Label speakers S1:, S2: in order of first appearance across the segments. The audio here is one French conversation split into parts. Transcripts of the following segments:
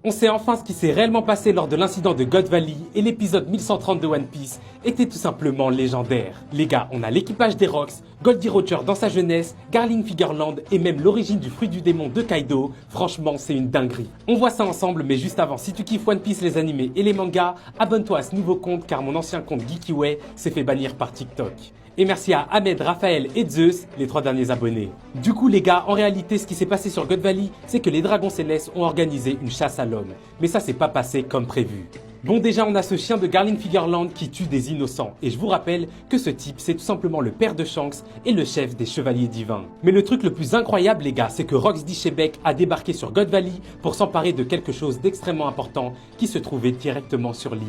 S1: On sait enfin ce qui s'est réellement passé lors de l'incident de God Valley et l'épisode 1130 de One Piece était tout simplement légendaire. Les gars, on a l'équipage des Rocks, Goldie Roger dans sa jeunesse, Garling Figerland et même l'origine du fruit du démon de Kaido. Franchement, c'est une dinguerie. On voit ça ensemble, mais juste avant, si tu kiffes One Piece, les animés et les mangas, abonne-toi à ce nouveau compte car mon ancien compte Geekiway s'est fait bannir par TikTok. Et merci à Ahmed, Raphaël et Zeus, les 3 derniers abonnés. Du coup les gars, en réalité ce qui s'est passé sur God Valley, c'est que les dragons célestes ont organisé une chasse à l'homme. Mais ça s'est pas passé comme prévu. Bon déjà on a ce chien de Garling Figerland qui tue des innocents. Et je vous rappelle que ce type c'est tout simplement le père de Shanks et le chef des chevaliers divins. Mais le truc le plus incroyable les gars, c'est que Rox D'Ishebek a débarqué sur God Valley pour s'emparer de quelque chose d'extrêmement important qui se trouvait directement sur l'île.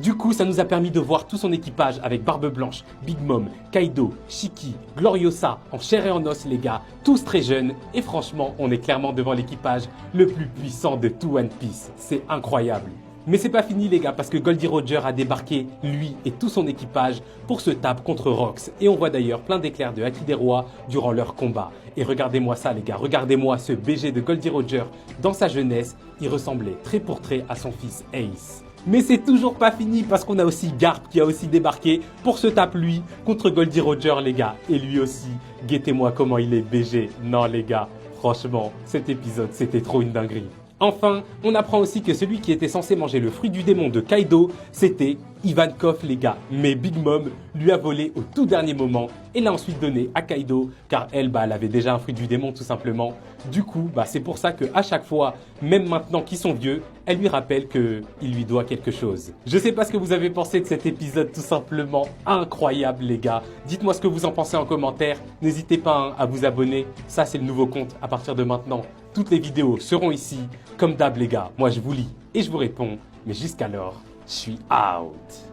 S1: Du coup ça nous a permis de voir tout son équipage avec Barbe Blanche, Big Mom, Kaido, Shiki, Gloriosa, en chair et en os les gars, tous très jeunes et franchement on est clairement devant l'équipage le plus puissant de tout One Piece. C'est incroyable. Mais c'est pas fini les gars parce que Goldie Roger a débarqué, lui et tout son équipage, pour se taper contre Rox. Et on voit d'ailleurs plein d'éclairs de Haki des Rois durant leur combat. Et regardez-moi ça les gars, regardez-moi ce BG de Goldie Roger. Dans sa jeunesse, il ressemblait trait pour trait à son fils Ace. Mais c'est toujours pas fini parce qu'on a aussi Garp qui a aussi débarqué pour se taper lui contre Goldie Roger les gars. Et lui aussi, guettez-moi comment il est BG. Non les gars, franchement, cet épisode c'était trop une dinguerie. Enfin, on apprend aussi que celui qui était censé manger le fruit du démon de Kaido, c'était Ivankov les gars. Mais Big Mom lui a volé au tout dernier moment et l'a ensuite donné à Kaido car elle avait déjà un fruit du démon tout simplement. Du coup, c'est pour ça qu'à chaque fois, même maintenant qu'ils sont vieux, elle lui rappelle qu'il lui doit quelque chose. Je sais pas ce que vous avez pensé de cet épisode tout simplement incroyable les gars. Dites-moi ce que vous en pensez en commentaire. N'hésitez pas à vous abonner. Ça c'est le nouveau compte à partir de maintenant. Toutes les vidéos seront ici. Comme d'hab les gars, moi je vous lis et je vous réponds. Mais jusqu'alors, je suis out.